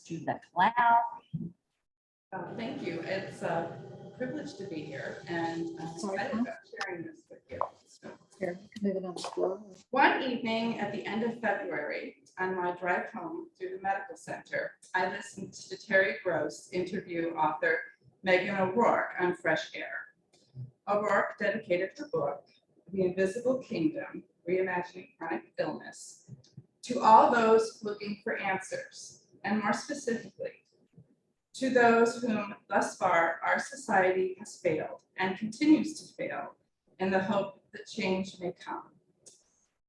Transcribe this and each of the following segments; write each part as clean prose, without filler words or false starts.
to the cloud. Thank you. It's a privilege to be here, and I'm excited about sharing this with you. So, Here, we can move it on the floor. one evening at the end of February, on my drive home through the medical center, I listened to Terry Gross interview author Meghan O'Rourke on Fresh Air. O'Rourke dedicated her book, The Invisible Kingdom, Reimagining Chronic Illness, to all those looking for answers, and more specifically, to those whom thus far our society has failed and continues to fail in the hope that change may come.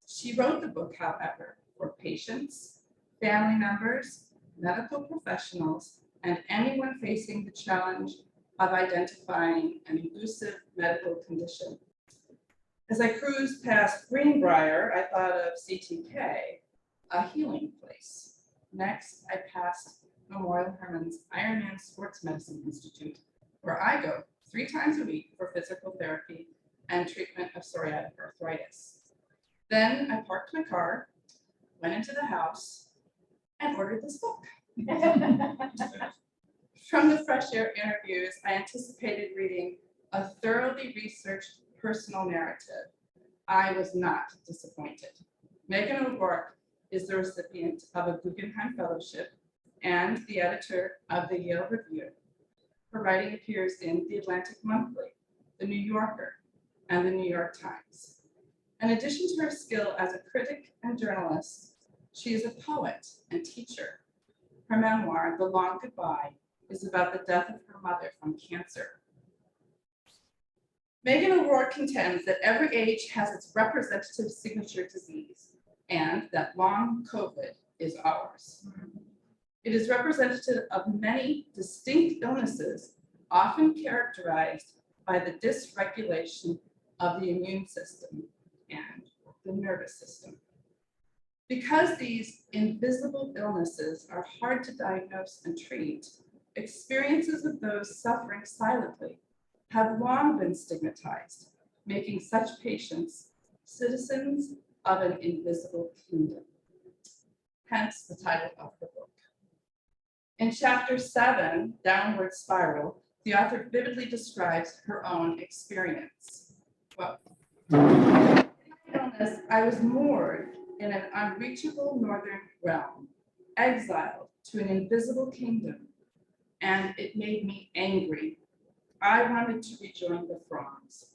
She wrote the book, however, for patients, family members, medical professionals, and anyone facing the challenge of identifying an elusive medical condition. As I cruised past Greenbrier, I thought of CTK, a healing place. Next, I passed Memorial Hermann's Ironman Sports Medicine Institute, where I go 3 times a week for physical therapy and treatment of psoriatic arthritis. Then I parked my car, went into the house, and ordered this book. From the Fresh Air interviews, I anticipated reading a thoroughly researched personal narrative. I was not disappointed. Meghan O'Rourke is the recipient of a Guggenheim Fellowship and the editor of the Yale Review. Her writing appears in The Atlantic Monthly, The New Yorker, and the New York Times. In addition to her skill as a critic and journalist, she is a poet and teacher. Her memoir, The Long Goodbye, is about the death of her mother from cancer. Meghan O'Rourke contends that every age has its representative signature disease, and that long COVID is ours. It is representative of many distinct illnesses, often characterized by the dysregulation of the immune system and the nervous system. Because these invisible illnesses are hard to diagnose and treat, experiences of those suffering silently have long been stigmatized, making such patients citizens of an invisible kingdom. Hence the title of the book. In chapter 7, Downward Spiral, the author vividly describes her own experience. Well, in my illness, I was moored in an unreachable northern realm, exiled to an invisible kingdom, and it made me angry. I wanted to rejoin the throngs.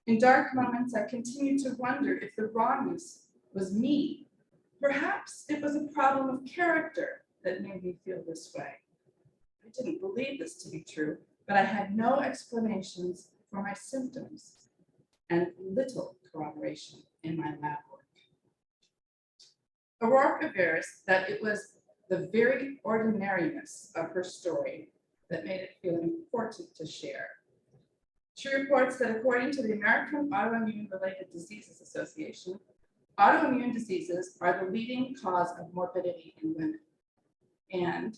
In dark moments, I continued to wonder if the wrongness was me. Perhaps it was a problem of character that made me feel this way. I didn't believe this to be true, but I had no explanations for my symptoms and little corroboration in my lab work. O'Rourke avers that it was the very ordinariness of her story that made it feel important to share. She reports that according to the American Autoimmune-Related Diseases Association, autoimmune diseases are the leading cause of morbidity in women, and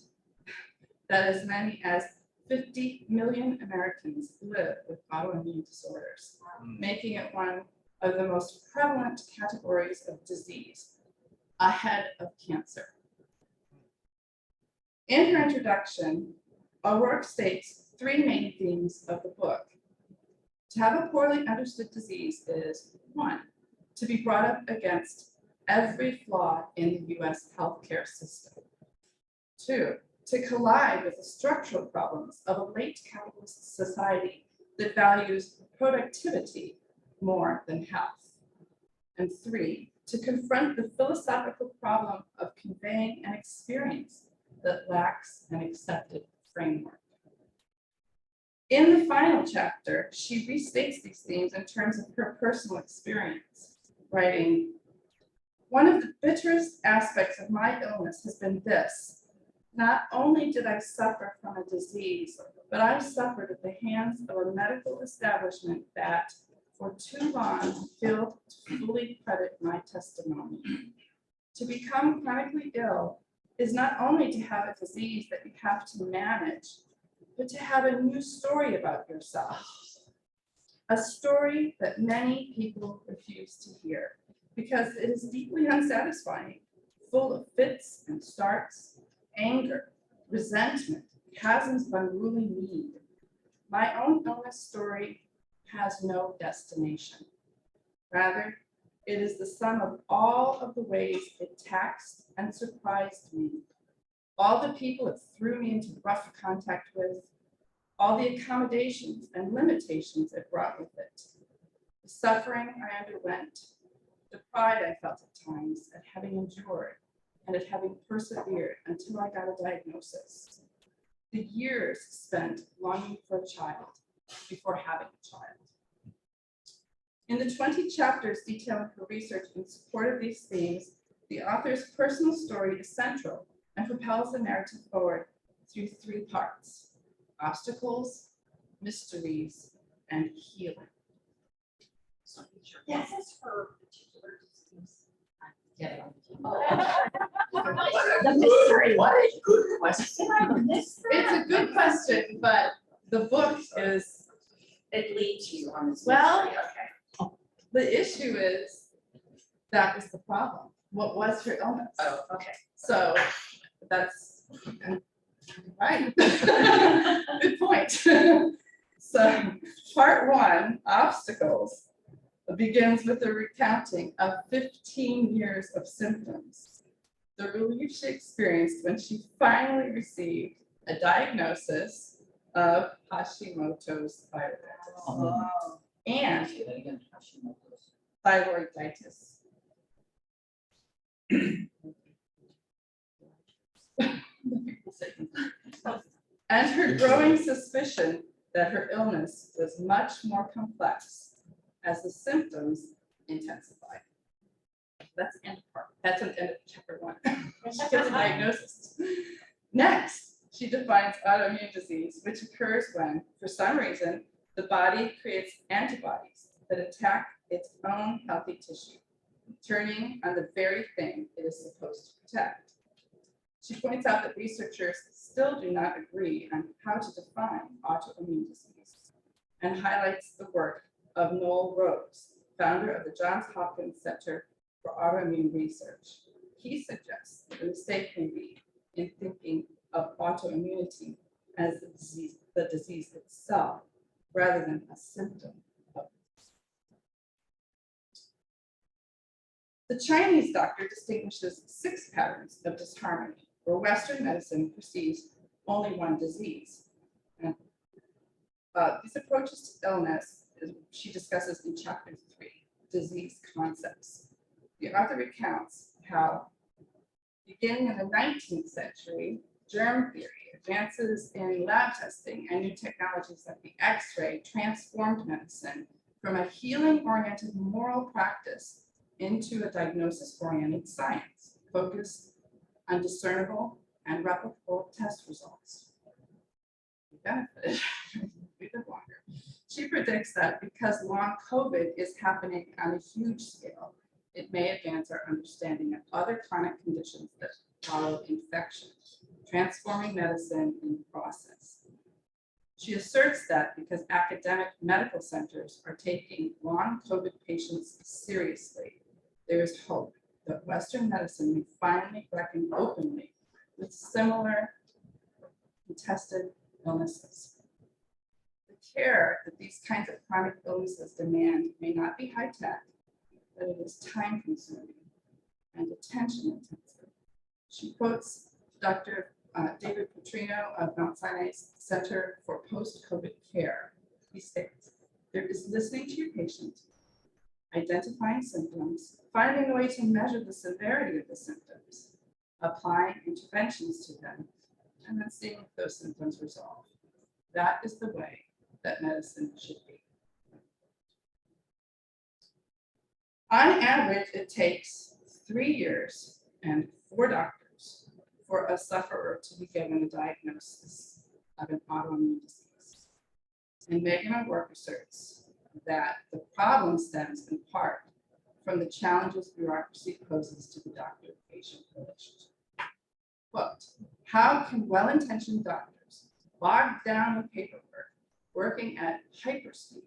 that as many as 50 million Americans live with autoimmune disorders, making it one of the most prevalent categories of disease, ahead of cancer. In her introduction, O'Rourke states 3 main themes of the book. To have a poorly understood disease is 1, to be brought up against every flaw in the US healthcare system. 2, to collide with the structural problems of a late capitalist society that values productivity more than health. And 3, to confront the philosophical problem of conveying an experience that lacks an accepted framework. In the final chapter, she restates these themes in terms of her personal experience, writing, "One of the bitterest aspects of my illness has been this. Not only did I suffer from a disease, but I suffered at the hands of a medical establishment that, for too long, failed to fully credit my testimony. To become chronically ill is not only to have a disease that you have to manage, but to have a new story about yourself. A story that many people refuse to hear because it is deeply unsatisfying, full of fits and starts, anger, resentment, chasms of unruly need. My own illness story has no destination. Rather, it is the sum of all of the ways it taxed and surprised me, all the people it threw me into rough contact with, all the accommodations and limitations it brought with it, the suffering I underwent, the pride I felt at times at having endured and at having persevered until I got a diagnosis, the years spent longing for a child before having a child. In the 20 chapters detailing her research in support of these themes, the author's personal story is central and propels the narrative forward through 3 parts: obstacles, mysteries, and healing. So this is her particular disease. Yeah. What a good question. It's a good question, but the book is, It leads you on this. Well- mystery, okay. the issue is, that is the problem. What was her illness? Oh, okay. So that's right. Good point. So part 1, obstacles, begins with a recounting of 15 years of symptoms. The relief she experienced when she finally received a diagnosis of Hashimoto's thyroiditis Oh. and Say that again. Hashimoto's. thyroiditis. And her growing suspicion that her illness was much more complex as the symptoms intensified. That's the end of part. That's the end of chapter 1. She gets a diagnosis. Next, she defines autoimmune disease, which occurs when, for some reason, the body creates antibodies that attack its own healthy tissue, turning on the very thing it is supposed to protect. She points out that researchers still do not agree on how to define autoimmune disease, and highlights the work of Noel Rose, founder of the Johns Hopkins Center for Autoimmune Research. He suggests that the mistake may be in thinking of autoimmunity as the disease itself, rather than a symptom of it. The Chinese doctor distinguishes 6 patterns of disharmony, where Western medicine perceives only one disease. And these approaches to illness, she discusses in chapter 3, disease concepts. The author recounts how, beginning in the 19th century, germ theory, advances in lab testing, and new technologies like the X-ray transformed medicine from a healing-oriented moral practice into a diagnosis-oriented science focused on discernible and replicable test results. We benefited. We live longer. She predicts that because long COVID is happening on a huge scale, it may advance our understanding of other chronic conditions that follow infection, transforming medicine in the process. She asserts that because academic medical centers are taking long COVID patients seriously, there is hope that Western medicine may finally reckon openly with similar contested illnesses. The care that these kinds of chronic illnesses demand may not be high-tech, but it is time-consuming and attention-intensive. She quotes Dr. David Petrino of Mount Sinai Center for Post-COVID Care. He states, there is listening to your patient, identifying symptoms, finding a way to measure the severity of the symptoms, applying interventions to them, and then seeing if those symptoms resolve. That is the way that medicine should be. On average, it takes 3 years and 4 doctors for a sufferer to be given a diagnosis of an autoimmune disease. And Meghan at work asserts that the problem stems in part from the challenges bureaucracy poses to the doctor-patient relationship. Quote, how can well-intentioned doctors, bogged down with paperwork, working at hyperspeed,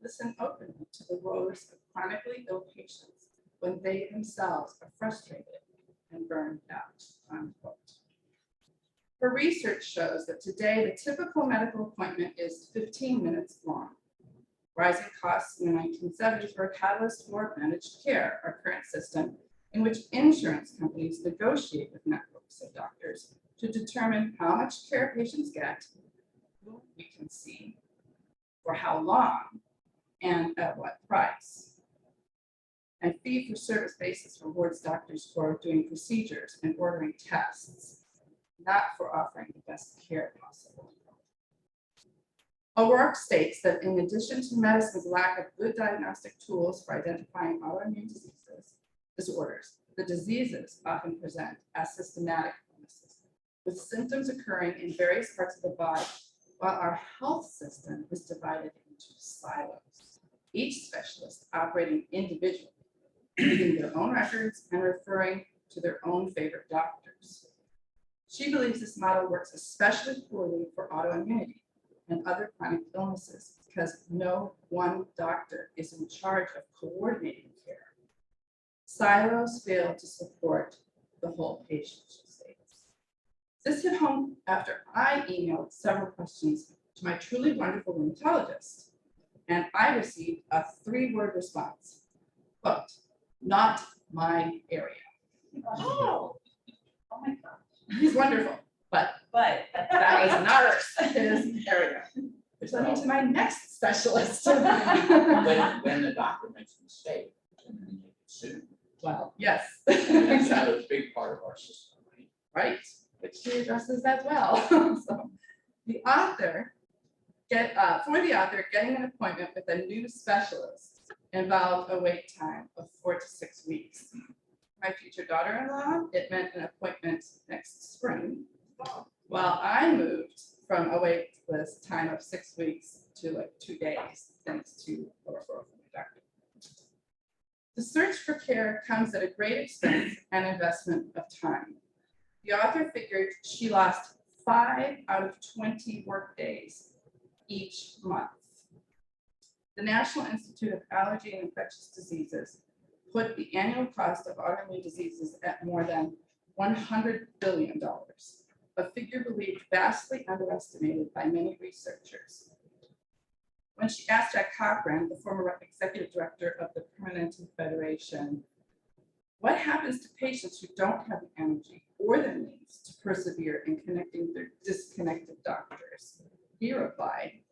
listen openly to the woes of chronically ill patients when they themselves are frustrated and burned out, unquote. Her research shows that today the typical medical appointment is 15 minutes long. Rising costs in the 1970s were a catalyst for managed care, our current system, in which insurance companies negotiate with networks of doctors to determine how much care patients get, who we can see, for how long, and at what price. And fee-for-service basis rewards doctors for doing procedures and ordering tests, not for offering the best care possible. O'Rourke states that in addition to medicine's lack of good diagnostic tools for identifying autoimmune disorders, the diseases often present as systematic illnesses, with symptoms occurring in various parts of the body, while our health system is divided into silos, each specialist operating individually, keeping their own records and referring to their own favorite doctors. She believes this model works especially poorly for autoimmunity and other chronic illnesses because no one doctor is in charge of coordinating care. Silos fail to support the whole patient, she states. This hit home after I emailed several questions to my truly wonderful rheumatologist, and I received a 3-word response, quote, "Not my area." Oh my God. He's wonderful, but But. that was not his area. Which led me to my next specialist. When the doctor makes a mistake, then they get sued. Well, yes. And that's Exactly. a big part of our system, right? Right, which he addresses as well. So the author, for the author, getting an appointment with a new specialist involved a wait time of 4 to 6 weeks. My future daughter-in-law, it meant an appointment next spring, while I moved from a wait list time of 6 weeks to like 2 days, thanks to a referral from my doctor. The search for care comes at a great expense and investment of time. The author figured she lost 5 out of 20 work days each month. The National Institute of Allergy and Infectious Diseases put the annual cost of autoimmune diseases at more than $100 billion, a figure believed vastly underestimated by many researchers. When she asked Jack Cochran, the former executive director of the Permanente Federation, what happens to patients who don't have the energy or the means to persevere in connecting their disconnected doctors, he replied,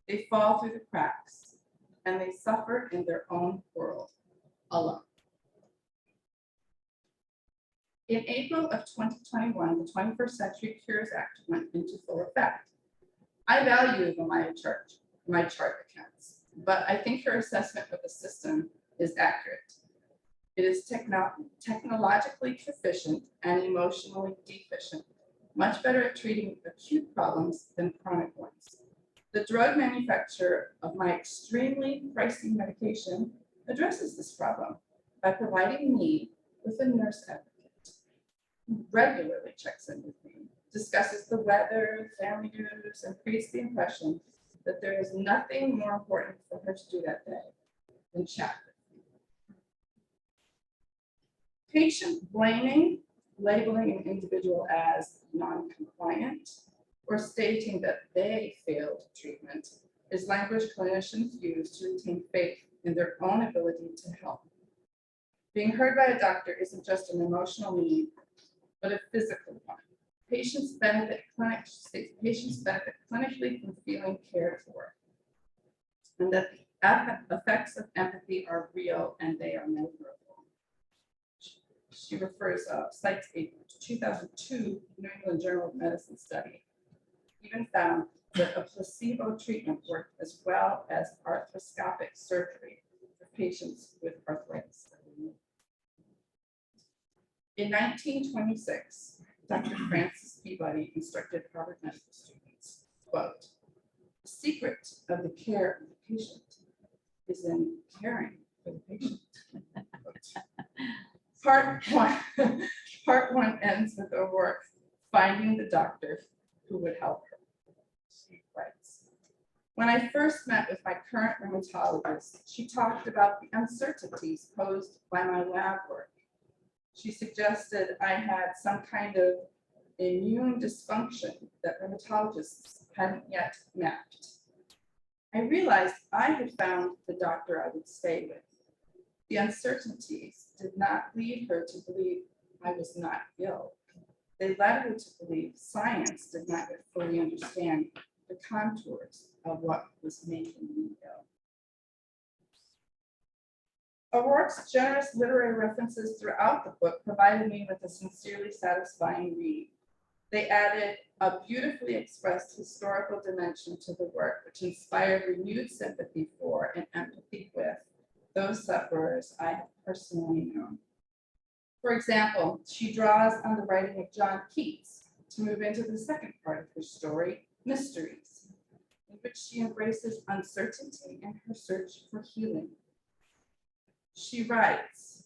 they fall through the cracks and they suffer in their own world alone. In April of 2021, the 21st Century Cures Act went into full effect. I value my chart accounts, but I think her assessment of the system is accurate. It is technologically proficient and emotionally deficient, much better at treating acute problems than chronic ones. The drug manufacturer of my extremely pricey medication addresses this problem by providing me with a nurse advocate who regularly checks in with me, discusses the weather, family news, and creates the impression that there is nothing more important for her to do that day than chat with me. Patient blaming, labeling an individual as non-compliant, or stating that they failed treatment is language clinicians use to retain faith in their own ability to help. Being heard by a doctor isn't just an emotional need, but a physical one. Patients benefit clinically from feeling cared for, and that the effects of empathy are real and they are measurable. She cites a 2002 New England Journal of Medicine study, even found that a placebo treatment worked as well as arthroscopic surgery for patients with arthritis. In 1926, Dr. Francis Peabody instructed Harvard medical students, quote, the secret of the care of the patient is in caring for the patient. Part one ends with O'Rourke finding the doctor who would help her. She writes, when I first met with my current rheumatologist, she talked about the uncertainties posed by my lab work. She suggested I had some kind of immune dysfunction that rheumatologists hadn't yet mapped. I realized I had found the doctor I would stay with. The uncertainties did not lead her to believe I was not ill. They led her to believe science did not yet fully understand the contours of what was making me ill. O'Rourke's generous literary references throughout the book provided me with a sincerely satisfying read. They added a beautifully expressed historical dimension to the work, which inspired renewed sympathy for and empathy with those sufferers I have personally known. For example, she draws on the writing of John Keats to move into the second part of her story, Mysteries, in which she embraces uncertainty in her search for healing. She writes,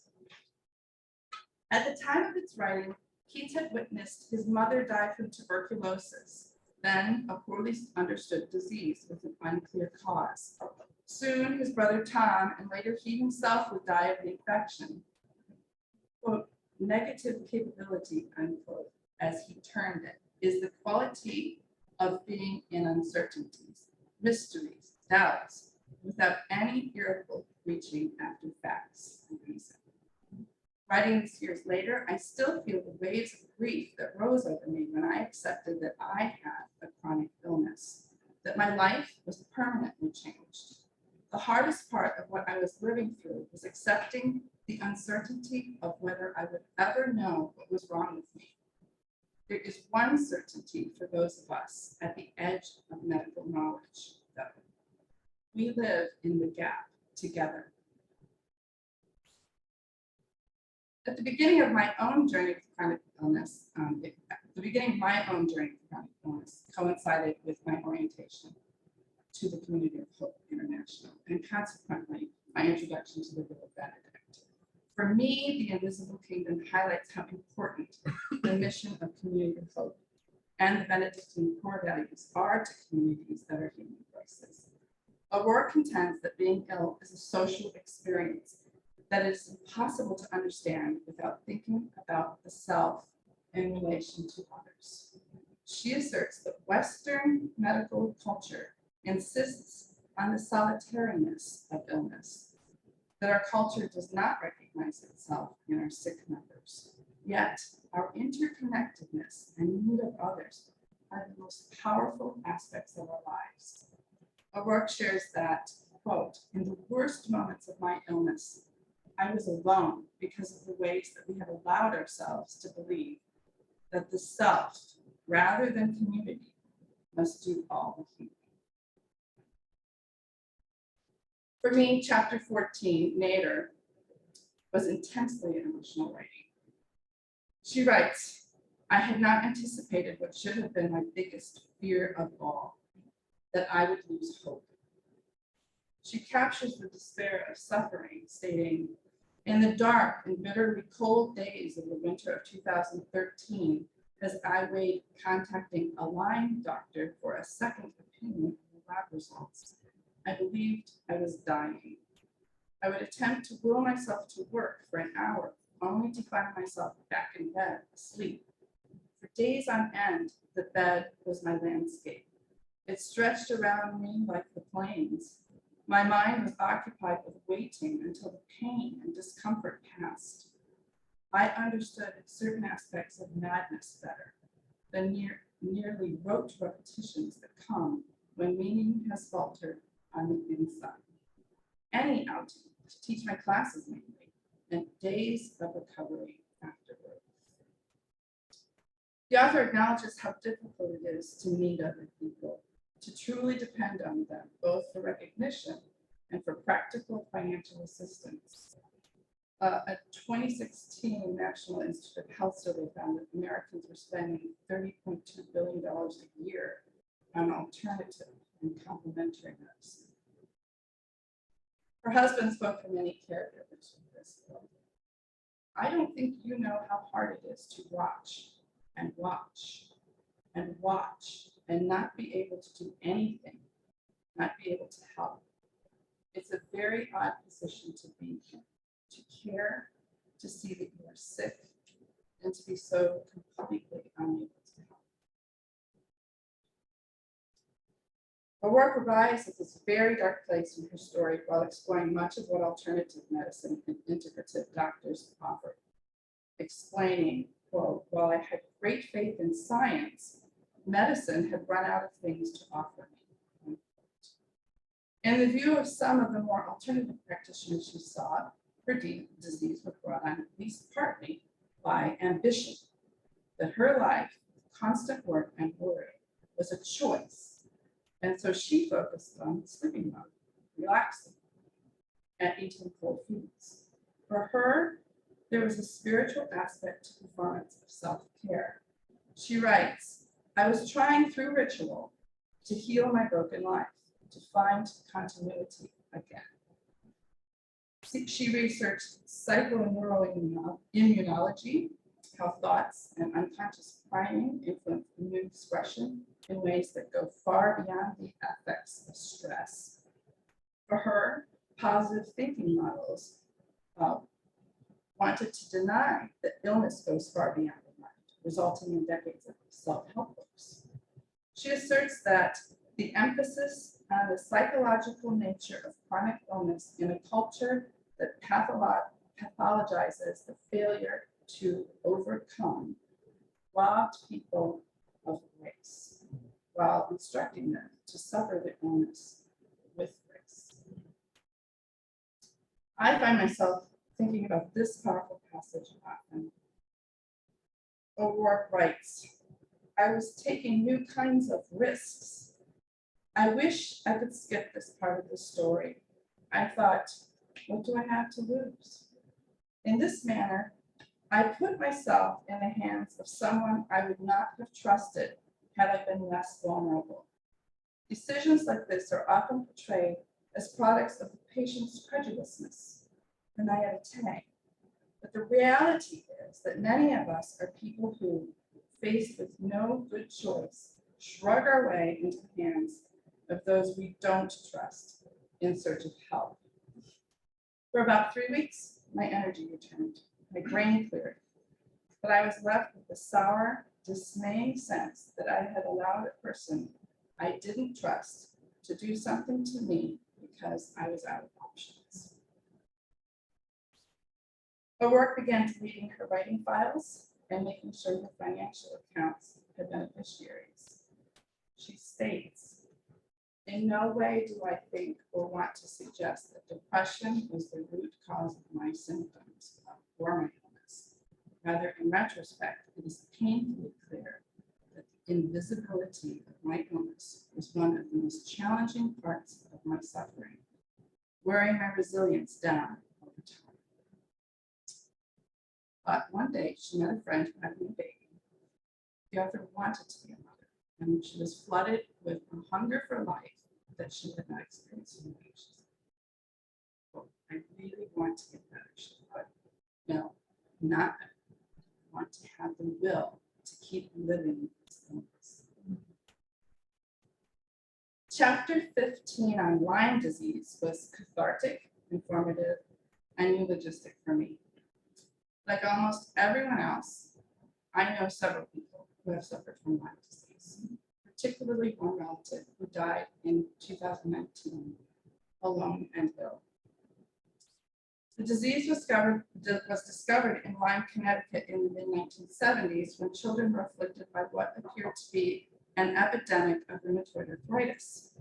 at the time of its writing, Keats had witnessed his mother die from tuberculosis, then a poorly understood disease with an unclear cause. Soon his brother Tom, and later he himself, would die of the infection. Quote, negative capability, unquote, as he termed it, is the quality of being in uncertainties, mysteries, doubts, without any irritable reaching after facts and reason. Writing this years later, I still feel the waves of grief that rose over me when I accepted that I had a chronic illness, that my life was permanently changed. The hardest part of what I was living through was accepting the uncertainty of whether I would ever know what was wrong with me. There is one certainty for those of us at the edge of medical knowledge, though. We live in the gap together. At the beginning of my own journey with chronic illness, coincided with my orientation to the Community of Hope International, and consequently, my introduction to the Will of Benedict. For me, the Invisible Kingdom highlights how important the mission of Community of Hope and the Benedictine core values are to communities that are human voices. O'Rourke contends that being ill is a social experience that is impossible to understand without thinking about the self in relation to others. She asserts that Western medical culture insists on the solitariness of illness, that our culture does not recognize itself in our sick members. Yet, our interconnectedness and need of others are the most powerful aspects of our lives. O'Rourke shares that, quote, in the worst moments of my illness, I was alone because of the ways that we have allowed ourselves to believe that the self, rather than community, must do all the healing. For me, chapter 14, Nader, was intensely emotional writing. She writes, I had not anticipated what should have been my biggest fear of all, that I would lose hope. She captures the despair of suffering, stating, in the dark and bitterly cold days of the winter of 2013, as I weighed contacting a Lyme doctor for a second opinion of the lab results, I believed I was dying. I would attempt to will myself to work for an hour, only to find myself back in bed, asleep. For days on end, the bed was my landscape. It stretched around me like the plains. My mind was occupied with waiting until the pain and discomfort passed. I understood certain aspects of madness better, the nearly rote repetitions that come when meaning has faltered on the inside. Any outing to teach my classes mainly, and days of recovery afterward. The author acknowledges how difficult it is to meet other people, to truly depend on them, both for recognition and for practical financial assistance. A 2016 National Institute of Health survey found that Americans were spending $30.2 billion a year on alternative and complementary medicine. Her husband spoke for many caregivers with this quote. I don't think you know how hard it is to watch and watch and watch and not be able to do anything, not be able to help. It's a very odd position to be in, to care, to see that you are sick, and to be so completely unable Her work arrives at this very dark place in her story while exploring much of what alternative medicine and integrative doctors offer, explaining, quote, while I had great faith in science, medicine had run out of things to offer me. In the view of some of the more alternative practitioners she saw, her disease was brought on at least partly by ambition, that her life, constant work and worry, was a choice. And so she focused on sleeping well, relaxing, and eating whole foods. For her, there was a spiritual aspect to performance of self-care. She writes, I was trying through ritual to heal my broken life, to find continuity again. She researched psychoneuroimmunology, how thoughts and unconscious priming influence immune expression in ways that go far beyond the effects of stress. For her, positive thinking models wanted to deny that illness goes far beyond the mind, resulting in decades of self-help books. She asserts that the emphasis on the psychological nature of chronic illness in a culture that pathologizes the failure to overcome robbed people of grace, while instructing them to suffer the illness with grace. I find myself thinking about this powerful passage often. O'Rourke writes, I was taking new kinds of risks. I wish I could skip this part of the story. I thought, what do I have to lose? In this manner, I put myself in the hands of someone I would not have trusted had I been less vulnerable. Decisions like this are often portrayed as products of the patient's credulousness, the naivete. But the reality is that many of us are people who, faced with no good choice, shrug our way into the hands of those we don't trust in search of help. For about 3 weeks, my energy returned, my brain cleared, but I was left with the sour, dismaying sense that I had allowed a person I didn't trust to do something to me because I was out of options. O'Rourke began deleting her writing files and making sure her financial accounts had beneficiaries. She states, in no way do I think or want to suggest that depression was the root cause of my symptoms or my illness. Rather, in retrospect, it is painfully clear that the invisibility of my illness was one of the most challenging parts of my suffering, wearing my resilience down over time. But one day, she met a friend who had a baby. The author wanted to be a mother, and she was flooded with a hunger for life that she had not experienced in years. Oh, I really want to get better, she thought. No, not better. I want to have the will to keep living this illness. Chapter 15 on Lyme disease was cathartic, informative, and eulogistic for me. Like almost everyone else, I know several people who have suffered from Lyme disease, particularly one relative who died in 2019, alone and ill. The disease was discovered in Lyme, Connecticut in the mid-1970s when children were afflicted by what appeared to be an epidemic of rheumatoid arthritis.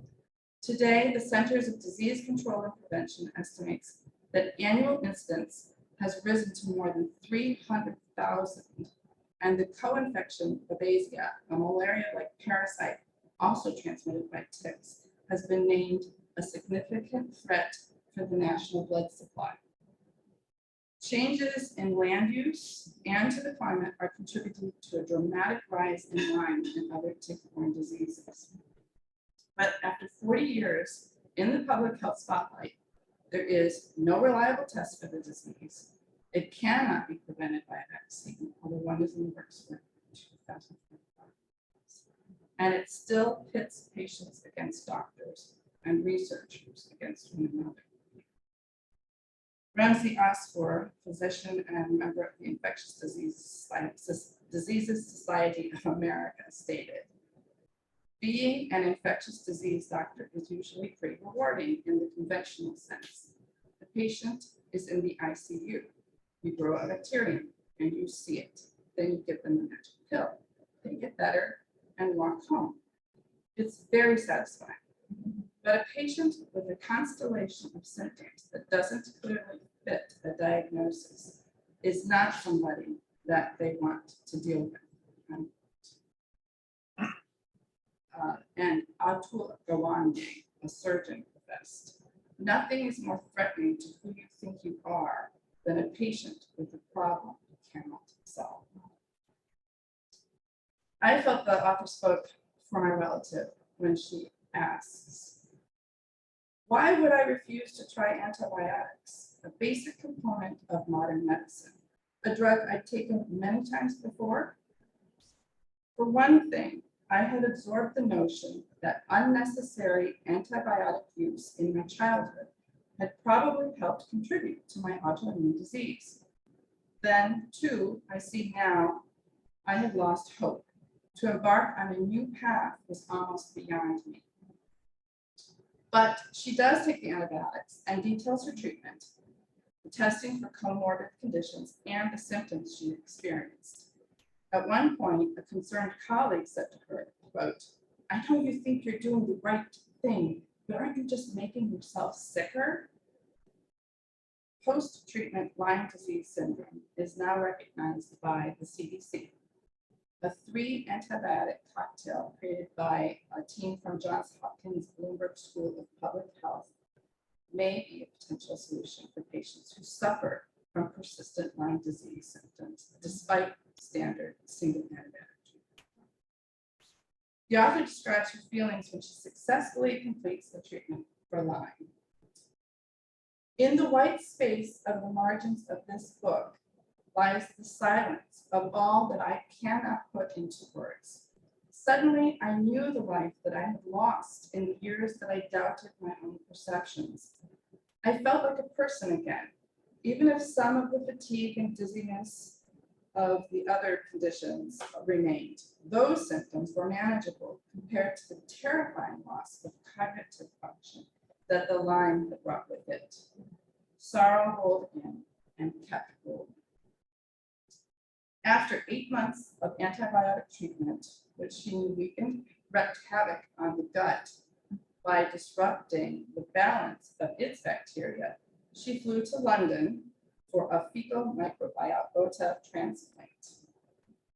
Today, the Centers of Disease Control and Prevention estimates that annual incidence has risen to more than 300,000, and the co-infection Babesia, a malaria-like parasite also transmitted by ticks, has been named a significant threat for the national blood supply. Changes in land use and to the climate are contributing to a dramatic rise in Lyme and other tick-borne diseases. But after 40 years in the public health spotlight, there is no reliable test for the disease. It cannot be prevented by a vaccine, although one is in the works for 2025. And it still pits patients against doctors and researchers against one another. Ramsey Osfor, physician and member of the Infectious Diseases Society of America, stated, Being an infectious disease doctor is usually pretty rewarding in the conventional sense. The patient is in the ICU. You grow a bacterium and you see it. Then you give them a magic pill. They get better and walk home. It's very satisfying. But a patient with a constellation of symptoms that doesn't clearly fit a diagnosis is not somebody that they want to deal with. And Autoimmunity, a surgeon, professed, nothing is more threatening to who you think you are than a patient with a problem you cannot solve. I felt the author spoke for my relative when she asks, why would I refuse to try antibiotics, a basic component of modern medicine, a drug I'd taken many times before? For one thing, I had absorbed the notion that unnecessary antibiotic use in my childhood had probably helped contribute to my autoimmune disease. Then, too, I see now I had lost hope. To embark on a new path was almost beyond me. But she does take the antibiotics and details her treatment, the testing for comorbid conditions, and the symptoms she experienced. At one point, a concerned colleague said to her, quote, I know you think you're doing the right thing, but aren't you just making yourself sicker? Post-treatment Lyme disease syndrome is now recognized by the CDC. A 3-antibiotic cocktail created by a team from Johns Hopkins Bloomberg School of Public Health may be a potential solution for patients who suffer from persistent Lyme disease symptoms, despite standard single antibiotic treatment. The author describes her feelings when she successfully completes the treatment for Lyme. In the white space of the margins of this book lies the silence of all that I cannot put into words. Suddenly, I knew the life that I had lost in the years that I doubted my own perceptions. I felt like a person again, even if some of the fatigue and dizziness of the other conditions remained. Those symptoms were manageable compared to the terrifying loss of cognitive function that the Lyme had brought with it. Sorrow rolled in and kept rolling. After 8 months of antibiotic treatment, which she knew weakened, wreaked havoc on the gut by disrupting the balance of its bacteria, she flew to London for a fecal microbiota transplant,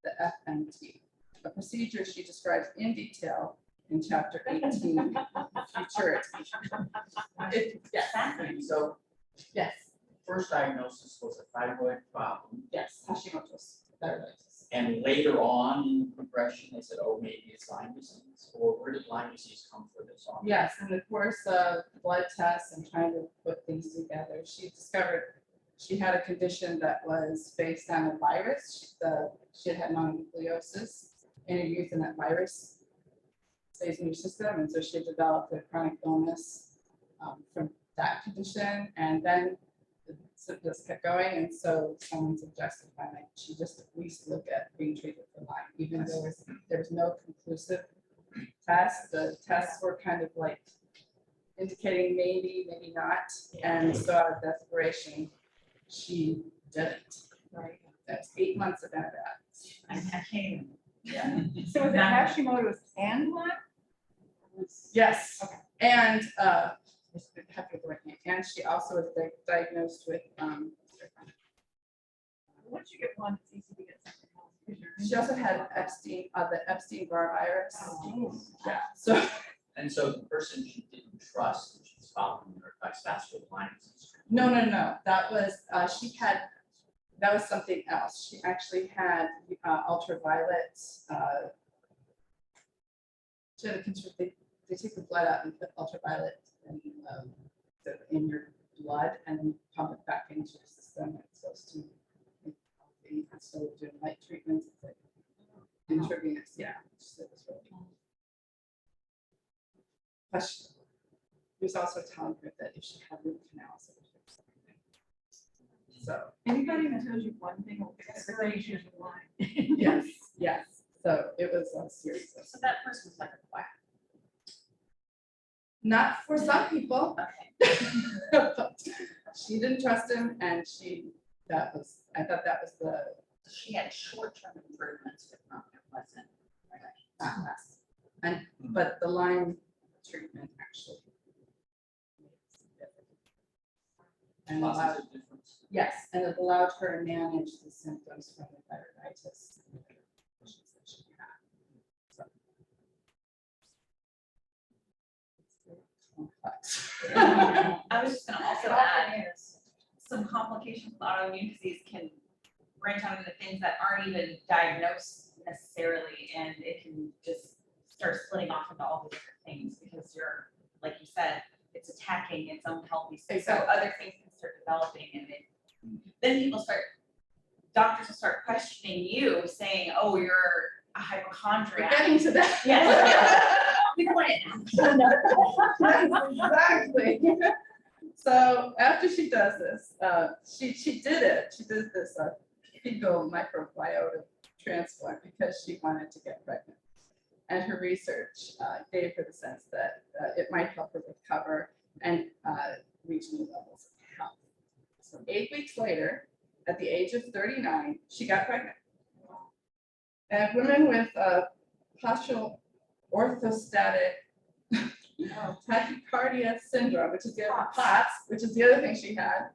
the FMT, a procedure she describes in detail in chapter 18, Futurity. Yes, So yes, first diagnosis was a thyroid problem, yes, Hashimoto's thyroiditis. and later on in the progression, they said, oh, maybe it's Lyme disease, or where did Lyme disease come for this on? Yes, in the course of blood tests and trying to put things together, she discovered she had a condition that was based on a virus. She had mononucleosis in her youth, and that virus stays in your system. And so she had developed a chronic illness from that condition. And then the symptoms kept going. And so someone suggested that she just at least look at being treated for Lyme, even though there was no conclusive test. The tests were kind of like indicating maybe, maybe not. And so out of desperation, she did it. Right. That's 8 months of antibiotics. I can't even. Yeah. So was it Hashimoto's and Lyme? Yes. Okay. And and she also was diagnosed with Once you get one, it's easy to get something else. 'Cause you're- she also had the Epstein-Barr virus. Oh. Yeah. So And so the person she didn't trust, and she's following her advice, that's what Lyme disease. no. That was that was something else. She actually had ultraviolet. She had they take the blood out and put ultraviolet in your blood and then pump it back into your system. It's supposed to make healthy. So doing light treatments, it's like intravenous. Yeah. So it was really question. He was also telling her that if she had root canals, it would fix everything. So Anybody that tells you one thing will fix everything is usually lying. yes. So it was a series of. So that person was like a quack. Not for some people, Okay. but she didn't trust him, and I thought that was the, She had short-term improvements, but not, it wasn't. not less. But the Lyme treatment actually. And allowed, Positive difference. yes, and it allowed her to manage the symptoms from the thyroiditis issues that she had. So. It's very complex. I was just gonna also add, some complications with autoimmune disease can branch out into things that aren't even diagnosed necessarily, and it can just start splitting off into all these different things, because you're, like you said, it's attacking its unhealthy, so Exactly. other things can start developing, and then doctors will start questioning you, saying, oh, you're a We're hypochondriac. getting to that. Yes. We want it now. Exactly. So after she does this, she did this fecal microbiota transplant because she wanted to get pregnant. And her research gave her the sense that it might help her recover and reach new levels of health. So 8 weeks later, at the age of 39, she got pregnant. And women with postural orthostatic tachycardia syndrome, which is the other POTS, which is the other thing she had.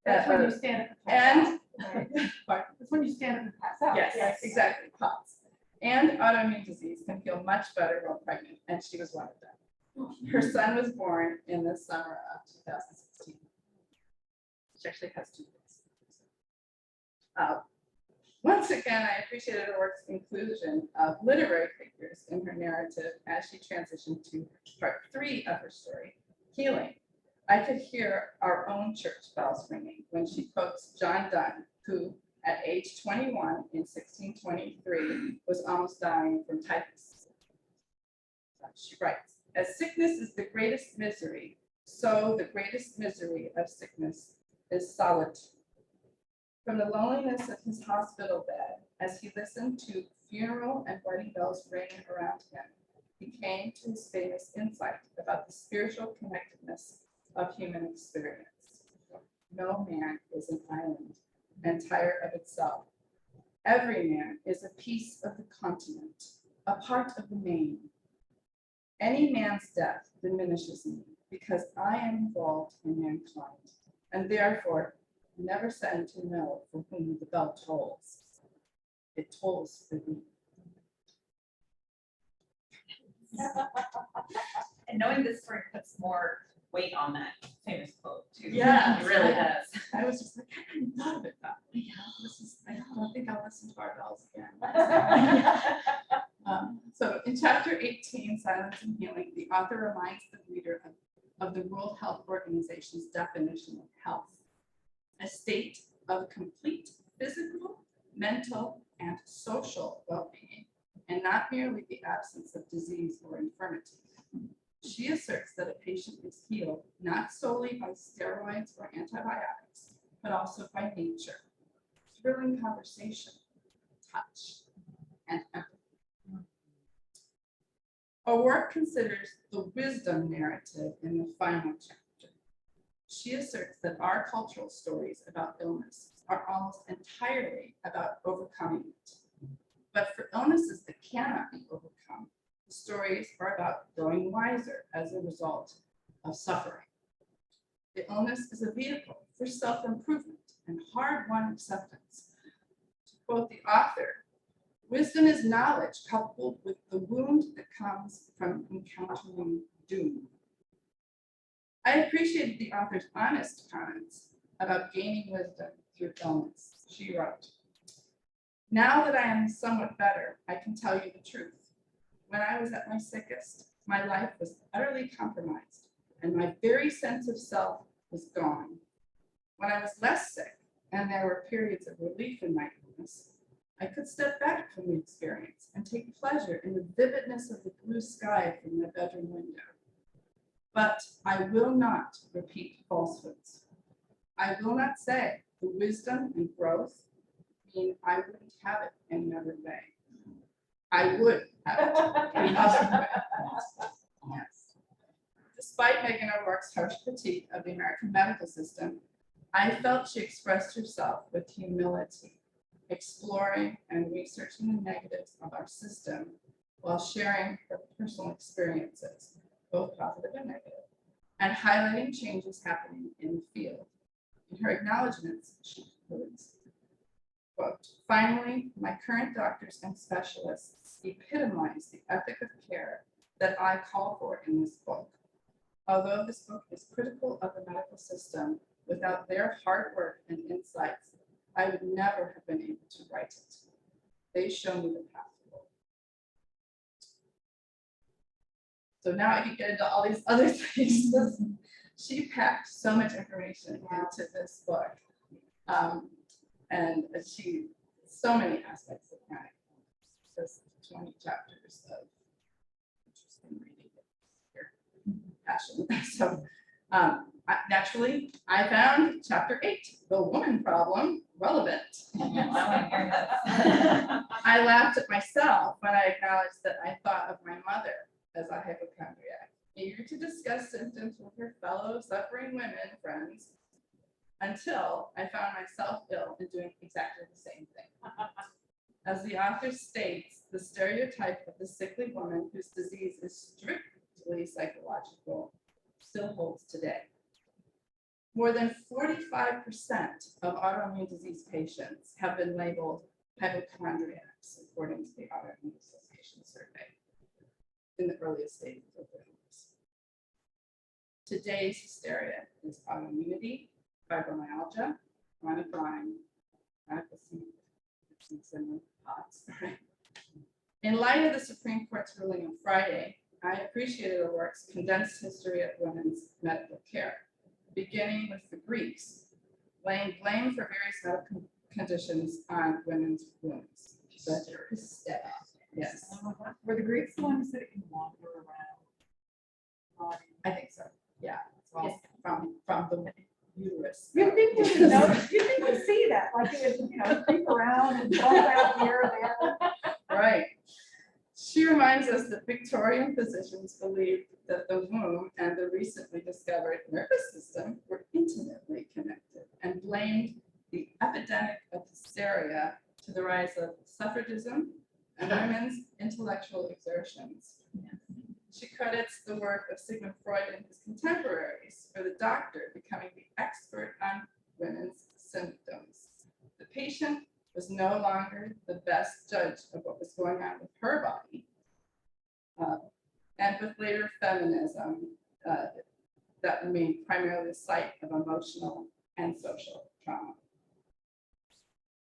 That's when you stand up and pass out. Right. That's when you stand up and pass out. Yes, exactly, POTS. And autoimmune disease can feel much better while pregnant, and she was one of them. Her son was born in the summer of 2016. She actually has 2 kids. Once again, I appreciated her work's inclusion of literary figures in her narrative as she transitioned to part 3 of her story, healing. I could hear our own church bells ringing when she quotes John Donne, who at age 21 in 1623 was almost dying from typhus. She writes, as sickness is the greatest misery, so the greatest misery of sickness is solitude. From the loneliness of his hospital bed, as he listened to funeral and wedding bells ringing around him, he came to his famous insight about the spiritual connectedness of human experience. No man is an island, entire of itself. Every man is a piece of the continent, a part of the main. Any man's death diminishes me because I am involved in mankind, and therefore never send to know for whom the bell tolls. It tolls for thee. And knowing this story puts more weight on that famous quote too. Yeah. It really does. I was just like, I hadn't thought of it that way. I don't think I'll listen to our bells again. So in chapter 18, Silence and Healing, the author reminds the reader of the World Health Organization's definition of health, a state of complete physical, mental, and social well-being, and not merely the absence of disease or infirmity. She asserts that a patient is healed not solely by steroids or antibiotics, but also by nature, thrilling conversation, touch, and empathy. Our work considers the wisdom narrative in the final chapter. She asserts that our cultural stories about illness are almost entirely about overcoming it. But for illnesses that cannot be overcome, the stories are about growing wiser as a result of suffering. The illness is a vehicle for self-improvement and hard-won acceptance. To quote the author, wisdom is knowledge coupled with the wound that comes from encountering doom. I appreciated the author's honest comments about gaining wisdom through illness. She wrote, now that I am somewhat better, I can tell you the truth. When I was at my sickest, my life was utterly compromised, and my very sense of self was gone. When I was less sick, and there were periods of relief in my illness, I could step back from the experience and take pleasure in the vividness of the blue sky from my bedroom window. But I will not repeat falsehoods. I will not say the wisdom and growth mean I wouldn't have it any other way. I would have it any other way. Despite Meghan O'Rourke's harsh critique of the American medical system, I felt she expressed herself with humility, exploring and researching the negatives of our system while sharing her personal experiences, both positive and negative, and highlighting changes happening in the field. In her acknowledgements, she concludes, quote, "Finally, my current doctors and specialists epitomize the ethic of care that I call for in this book. Although this book is critical of the medical system, without their hard work and insights, I would never have been able to write it. They show me the path forward." So now I can get into all these other things. She packed so much information into this book. And she, so many aspects of chronic illness, just 20 chapters of interesting reading here, passion. So naturally, I found chapter 8, the woman problem, relevant. I wanna hear this. I laughed at myself when I acknowledged that I thought of my mother as a hypochondriac, eager to discuss symptoms with her fellow suffering women friends, until I found myself ill and doing exactly the same thing. As the author states, the stereotype of the sickly woman whose disease is strictly psychological still holds today. More than 45% of autoimmune disease patients have been labeled hypochondriacs, according to the Autoimmune Association survey, in the earliest stages of their illness. Today's hysteria is autoimmunity, fibromyalgia, chronic Lyme, chronic POTS. In light of the Supreme Court's ruling on Friday, I appreciated O'Rourke's condensed history of women's medical care, beginning with the Greeks, laying blame for various medical conditions on women's wounds. The hysteria. Yes, Were the Greeks the ones that can wander around? I think so. Yeah, it's all from the uterus. You think we would know, you think we'd see that, like it would, creep around and bump out here or there? Right. She reminds us that Victorian physicians believed that the womb and the recently discovered nervous system were intimately connected and blamed the epidemic of hysteria to the rise of suffragism and women's intellectual exertions. She credits the work of Sigmund Freud and his contemporaries for the doctor becoming the expert on women's symptoms. The patient was no longer the best judge of what was going on with her body. And with later feminism, that remained primarily the site of emotional and social trauma.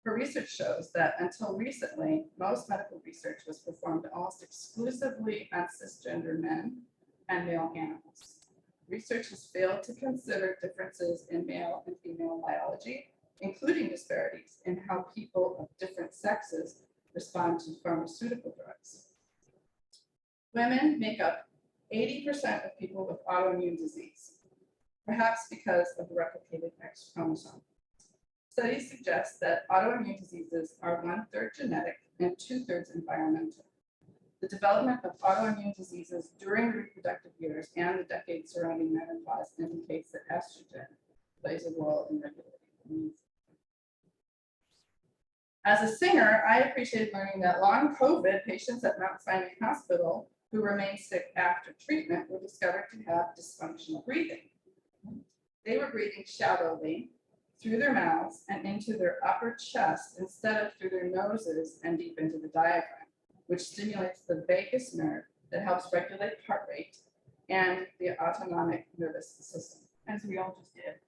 Her research shows that until recently, most medical research was performed almost exclusively on cisgender men and male animals. Research has failed to consider differences in male and female biology, including disparities in how people of different sexes respond to pharmaceutical drugs. Women make up 80% of people with autoimmune disease, perhaps because of the replicated X chromosome. Studies suggest that autoimmune diseases are 1/3 genetic and 2/3 environmental. The development of autoimmune diseases during reproductive years and the decades surrounding menopause indicates that estrogen plays a role in regulating immune system. As a singer, I appreciated learning that long COVID patients at Mount Sinai Hospital who remained sick after treatment were discovered to have dysfunctional breathing. They were breathing shallowly through their mouths and into their upper chest instead of through their noses and deep into the diaphragm, which stimulates the vagus nerve that helps regulate heart rate and the autonomic nervous system. As we all just did.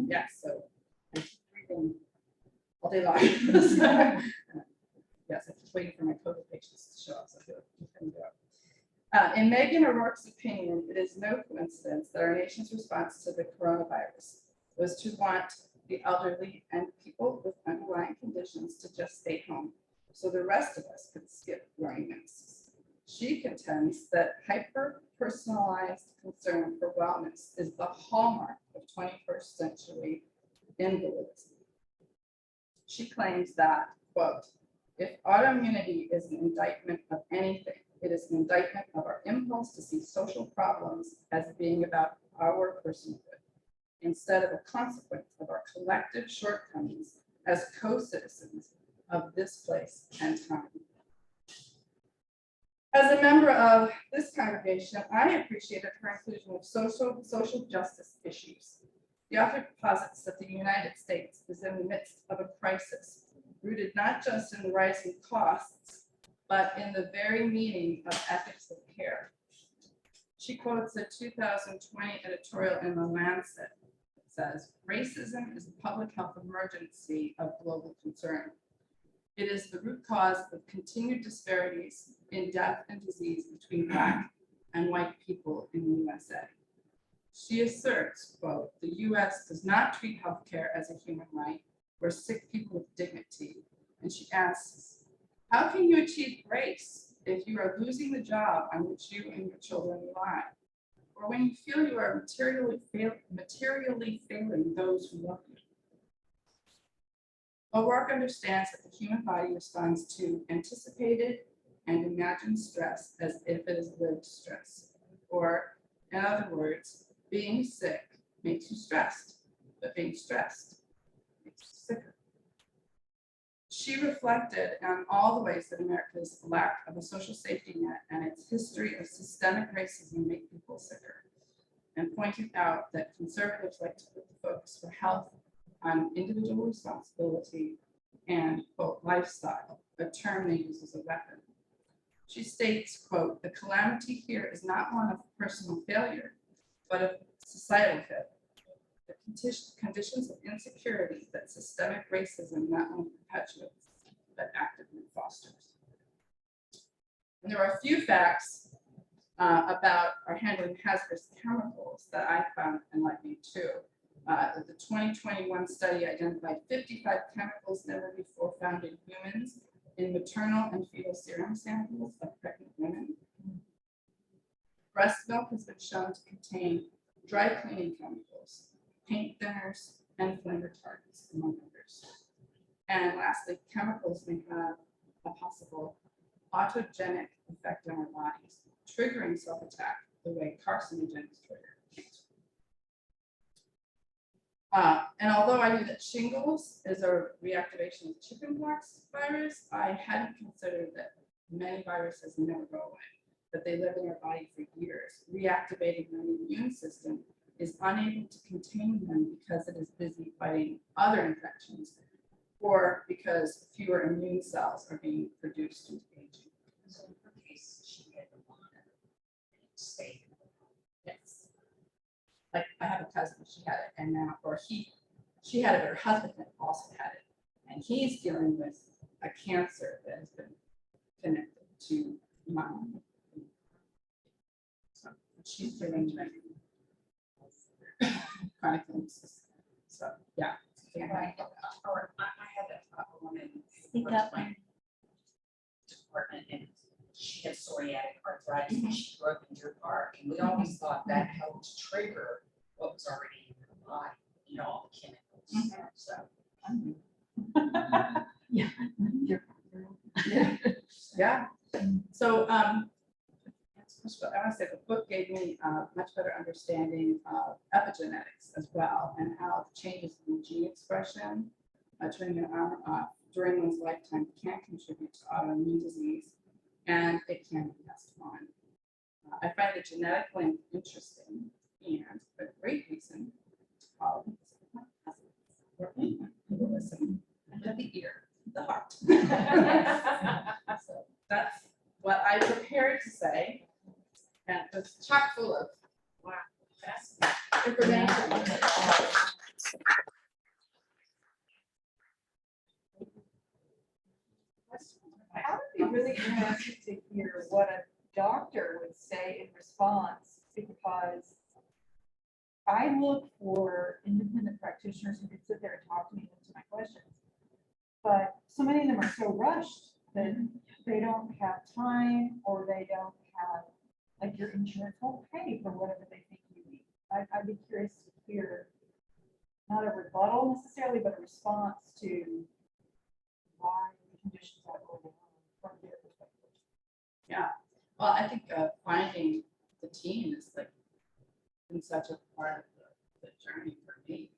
Yes, so I'm breathing all day long. Yes, I'm just waiting for my COVID patients to show up, so I feel like we can go. In Meghan O'Rourke's opinion, it is no coincidence that our nation's response to the coronavirus was to want the elderly and people with underlying conditions to just stay home, so the rest of us could skip wearing masks. She contends that hyper-personalized concern for wellness is the hallmark of 21st century invalidism. She claims that, quote, if autoimmunity is an indictment of anything, It is an indictment of our impulse to see social problems as being about our personhood, instead of a consequence of our collective shortcomings as co-citizens of this place and time. As a member of this congregation, I appreciated her inclusion of social justice issues. The author posits that the United States is in the midst of a crisis, rooted not just in the rising costs, but in the very meaning of ethics of care. She quotes a 2020 editorial in The Lancet that says, "Racism is a public health emergency of global concern. It is the root cause of continued disparities in death and disease between Black and white people in the USA." She asserts, quote, "The US does not treat healthcare as a human right or sick people with dignity." And she asks, how can you achieve grace if you are losing the job on which you and your children rely? Or when you feel you are materially failing those who love you? O'Rourke understands that the human body responds to anticipated and imagined stress as if it is lived stress. Or, in other words, being sick makes you stressed, but being stressed makes you sicker. She reflected on all the ways that America's lack of a social safety net and its history of systemic racism make people sicker, and pointed out that conservatives like to put the focus for health on individual responsibility and, quote, lifestyle, a term they use as a weapon. She states, quote, "The calamity here is not one of personal failure, but of societal failure. The conditions of insecurity that systemic racism not only perpetuates, but actively fosters." And there are a few facts about our handling hazardous chemicals that I found enlightening too. The 2021 study identified 55 chemicals never before found in humans in maternal and fetal serum samples of pregnant women. Breast milk has been shown to contain dry cleaning chemicals, paint thinners, and flame retardants, among others. And lastly, chemicals may have a possible autogenic effect on our bodies, triggering self-attack the way carcinogens trigger cancer. And although I knew that shingles is a reactivation of chickenpox virus, I hadn't considered that many viruses never go away, that they live in our body for years. Reactivating the immune system is unable to contain them because it is busy fighting other infections, or because fewer immune cells are being produced due to aging. So in her case, she had the one state. Yes. Like I have a cousin, she had it, and now, or she had it, but her husband also had it, and he's dealing with a cancer that has been connected to Lyme. So she's dealing with chronic illnesses. So yeah. Or I had a woman. Speak up. My department, and she had psoriatic arthritis, and she grew up in Deer Park, and we always thought that helped trigger what was already in her body, you know, all the chemicals, so. Yeah. Yeah. So I want to say the book gave me a much better understanding of epigenetics as well, and how changes in gene expression during one's lifetime can contribute to autoimmune disease, and it can be passed on. I find the genetic link interesting and a great reason to follow my cousins or anyone who will listen. I have the ear, the heart. So that's what I prepared to say. And it's chock full of information. I would be really interested to hear what a doctor would say in response, because I look for independent practitioners who can sit there and talk to me and answer my questions. But so many of them are so rushed that they don't have time, or they don't have, like, your insurance won't pay for whatever they think you need. I'd be curious to hear, not a rebuttal necessarily, but a response to why the conditions are going on from their perspective. Yeah. Well, I think finding the team is like been such a part of the journey for me.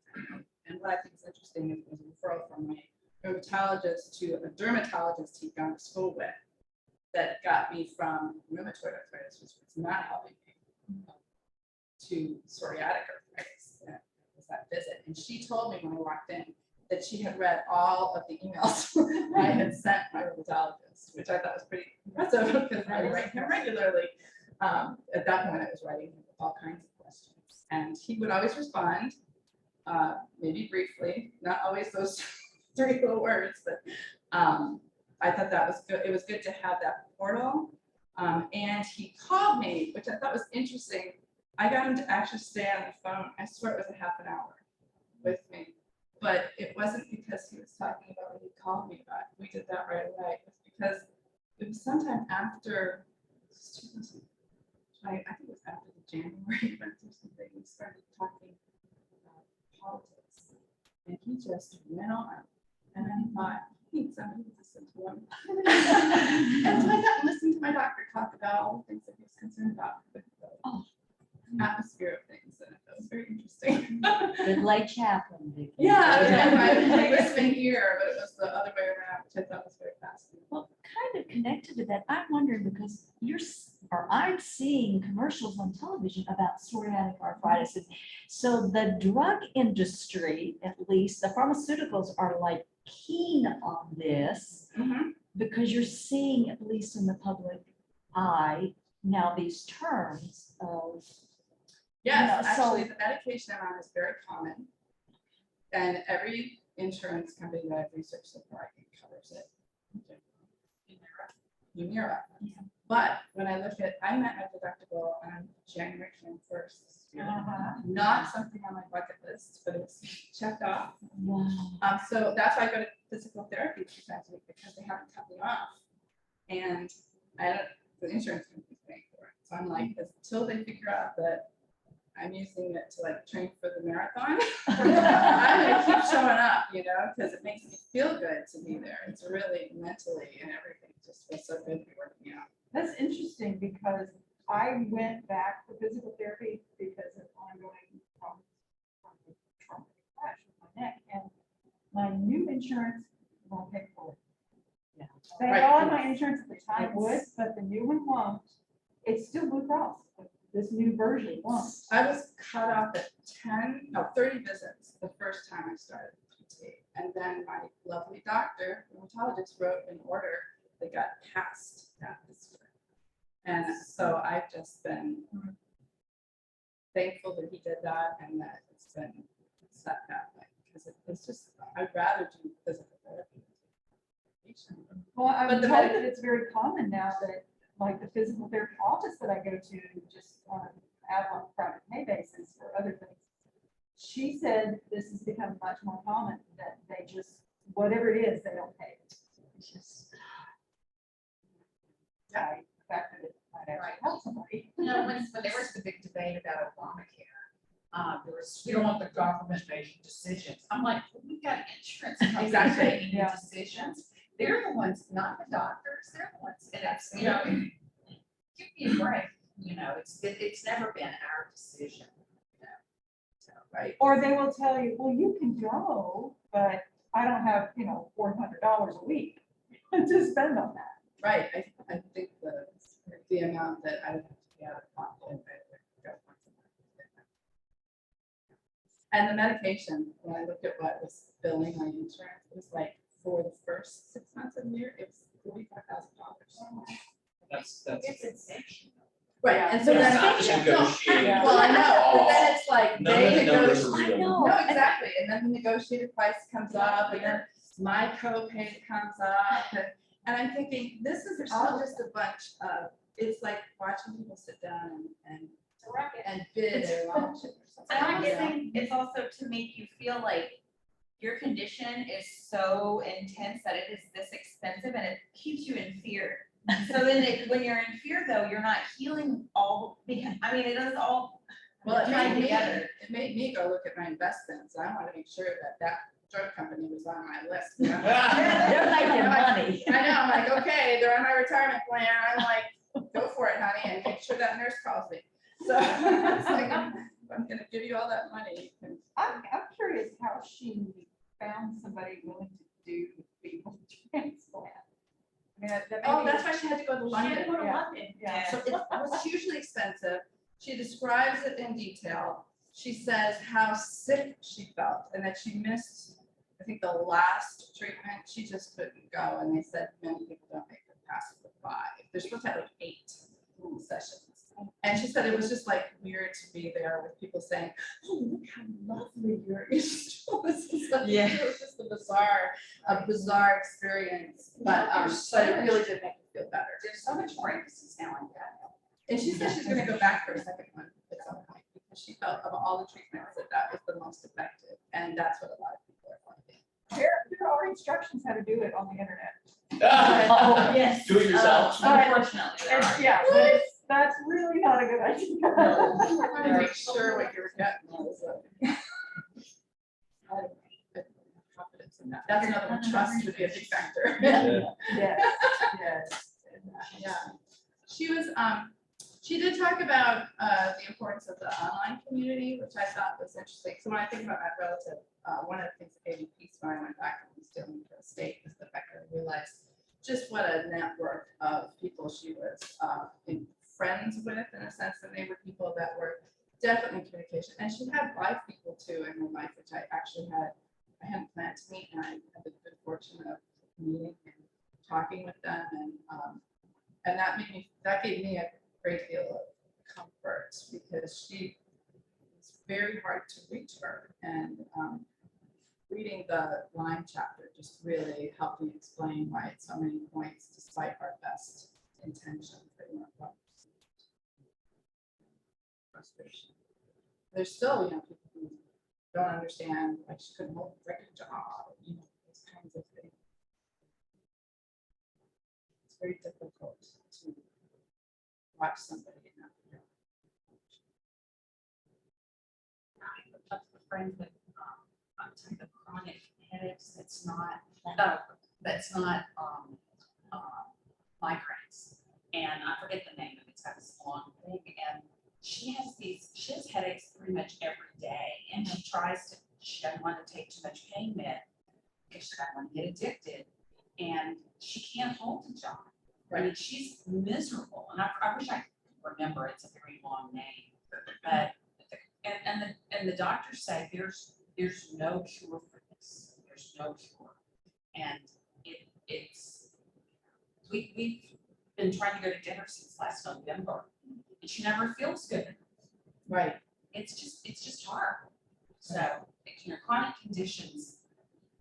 And what I think is interesting is was a referral from my rheumatologist to a dermatologist he'd gone to school with that got me from rheumatoid arthritis, which was not helping me, to psoriatic arthritis. That was that visit. And she told me when I walked in that she had read all of the emails I had sent my rheumatologist, which I thought was pretty impressive because I write him regularly. At that point, I was writing him with all kinds of questions. And he would always respond, maybe briefly, not always those 3 little words, but I thought that was good. It was good to have that portal. And he called me, which I thought was interesting. I got him to actually stay on the phone. I swear it was a half an hour with me. But it wasn't because he was talking about what he called me about. We did that right away. It was because it was sometime after, I think it was after the January event or something, we started talking about politics. And he just went on. And I thought, I need somebody to listen to him. And so I got to listen to my doctor talk about all the things that he was concerned about with the atmosphere of things. And that was very interesting. Good late chaplain, Vicki. Yeah, I was listening here, but it was the other way around, which I thought was very fascinating. Well, kind of connected to that, I'm wondering because I'm seeing commercials on television about psoriatic arthritis. And so the drug industry, at least the pharmaceuticals, are like keen on this because you're seeing, at least in the public eye, now these terms of. Yes, Yeah, so- actually, the medication I'm on is very common. And every insurance company that I've researched so far, I think covers it. Humira. But when I look at, I met my deductible on January 21st. This year. Not something on my bucket list, but it's checked off. Wow. So that's why I go to physical therapy 2 times a week because they haven't cut me off. And the insurance company's paying for it. So I'm like, until they figure out that I'm using it to like train for the marathon, I'm gonna keep showing up, because it makes me feel good to be there. It's really mentally and everything just feels so good to be working out. That's interesting because I went back for physical therapy because of ongoing problems from the traumatic crash with my neck, and my new insurance won't pay for it. Yeah. They Right. all my insurance at the time would, but the new one won't. It's still Blue Cross. But this new version won't. I was cut off at 30 visits the first time I started PT. And then my lovely doctor, rheumatologist, wrote an order that got passed that this year. And so I've just been thankful that he did that and that it's been set that way. Because it's just, I'd rather do physical therapy. Well, I'm But the told medic- that it's very common now that, like, the physical therapy office that I go to just have on a private pay basis for other things. She said this has become much more common, that they just, whatever it is, they don't pay. It's just. Yeah, the fact that it might actually help somebody. When there was the big debate about Obamacare, there was, we don't want the government making decisions. I'm like, well, we've got insurance companies Exactly. making the Yeah. decisions. They're the ones, not the doctors, they're the ones, and it's, give me a break, it's never been our decision. So, Right. Or they will tell you, well, you can go, but I don't have, $400 a week to spend on that. Right. I think the amount that I would have to pay out of pocket. I would go once a month. And the medication, when I looked at what was billing my insurance, it was like for the first 6 months of the year, it was $45,000. That's. It's insane. Right, and so Yeah. then, Not no, negotiated. well, I know, but then it's like, None of they the numbers are negotiate. real. No, exactly, and then the negotiated price comes up, and then my copay comes up, and I'm thinking, this is all just a bunch of, it's like watching people sit down and bid their lunch or something. I almost you know? think it's also to make you feel like your condition is so intense that it is this expensive and it keeps you in fear. So then when you're in fear though, you're not healing all, because, it is all Well, tied together. it made me go look at my investments. I want to make sure that drug company was on my list. They're making money. I know, I'm like, okay, they're on my retirement plan. I'm like, go for it, sure that nurse calls me. So it's like, I'm gonna give you all that money. You can I'm curious how she found somebody willing to do fecal transplant. I mean, that may Oh, be- that's why she had to go to She had to London. go to Yeah. London. Yeah. So it was hugely expensive. She describes it in detail. She says how sick she felt and that she missed, I think, the last treatment. She just couldn't go. And they said many people don't make it past the 5. They're supposed to have like 8 sessions. And she said it was just like weird to be there with people saying, oh, look how lovely your stool is. Yeah. It was just a bizarre experience. But it really did make me feel better. There's so much more emphasis now on that. And she said she's gonna go back for a second one at some point, because she felt of all the treatments that was the most effective, and that's what a lot of people are finding. There are instructions how to do it on the internet. Oh, Yes. Do it yourself. Unfortunately, there And are. yeah, but that's really not a good idea. You want to make sure what you're getting was, I don't know, confidence in that. That's another one, trust would be a big factor. Yeah. Yes, yes. Yeah. She did talk about the importance of the online community, which I thought was interesting. So when I think about my relative, one of the things that gave me peace when I went back and was dealing with the state was the fact that I realized just what a network of people she was friends with, in a sense, that they were people that were definitely in communication. And she had live people too in her life, which I hadn't planned to meet, and I had the good fortune of meeting and talking with them, and that gave me a great deal of comfort, because it's very hard to reach her, and reading the Lyme chapter just really helped me explain why at so many points, despite our best intentions, they weren't well received. Frustration. There's still, people who don't understand, like she couldn't hold a record job, those kinds of things. It's very difficult to watch somebody in that. A friend with type of chronic headaches that's not migraines, and I forget the name of it. It's got this long thing, and she has headaches pretty much every day, and she doesn't want to take too much pain med because she doesn't want to get addicted, and she can't hold a job. I mean, she's miserable, and I wish I could remember. It's a very long name, but and the doctors say there's no cure for this. There's no cure, and we've been trying to go to dinner since last November, and she never feels good. Right. It's just hard. So chronic conditions.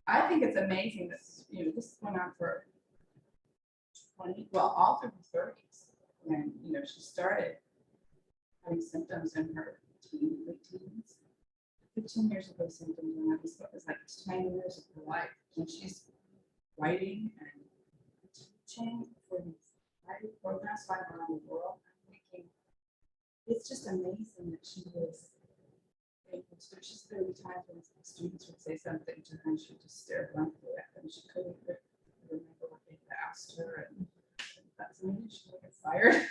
I think it's amazing that this went on for all through her 30s, when she started having symptoms in her late teens. 15 years of those symptoms, and it was like 10 years of her life, and she's writing and teaching for these writing programs around the world. I'm thinking, it's just amazing that she was able to. She's there were times when students would say something to her and she would just stare blankly at them. She couldn't remember what they asked her, and that's maybe she would get fired,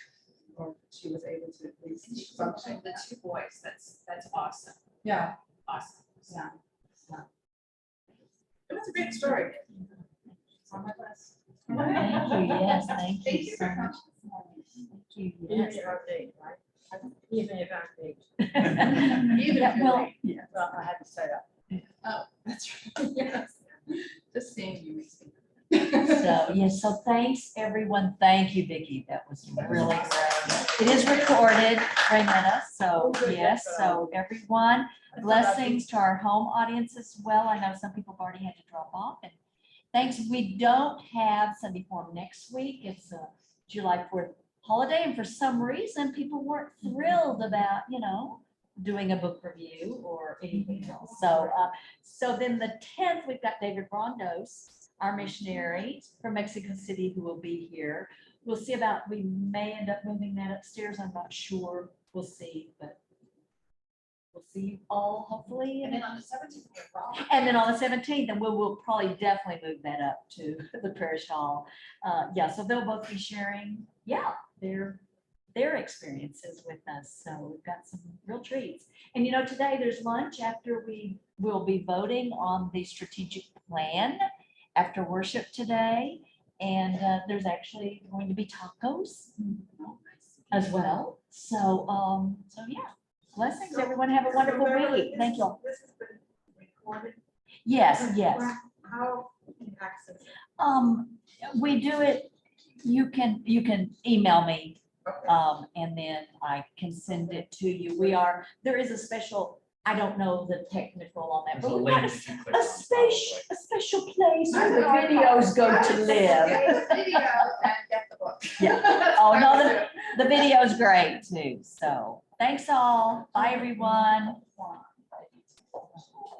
or she was able to at least function. The 2 boys. That's awesome. Yeah. Awesome. Yeah. It was a great story. It's on my list. Thank you, yes, thank Thank you you so for much. Thank you, yes. Even if I'm big, Even if Yeah, you're well, late. yeah. well, I had to say that. Oh, that's right. Yes. Just seeing you makes me. So, yes, so thanks, everyone. Thank you, Vicki. That was really great. It is recorded, Raymond, so Oh, good, yes, good. so everyone, blessings to our home audience as well. I know some people have already had to drop off, and thanks. We don't have Sunday Forum next week. It's a July 4th holiday, and for some reason, people weren't thrilled about, doing a book review or anything else. So then the 10th, we've got David Rondos, our missionary from Mexico City, who will be here. We'll see we may end up moving that upstairs. I'm not sure. We'll see, but we'll see you all hopefully. And then on the 17th, we're wrong. And then on the 17th, and we'll probably definitely move that up to the parish hall. Yeah, so they'll both be sharing, their their experiences with us. So we've got some real treats. And today there's lunch after we will be voting on the strategic plan after worship today. And there's actually going to be tacos as well. So, yeah, blessings, everyone. Have a wonderful week. Thank you all. This has been recorded. Yes, yes. How can you access it? We do it, you can email me, Okay. and then I can send it to you. There is a special, I don't know the technical on that, There's a but we've got link that you click a on, special place where the I know. videos go to live. Get the video and get the book. Yeah. Oh, no, the video's great too. So thanks all. Bye, everyone.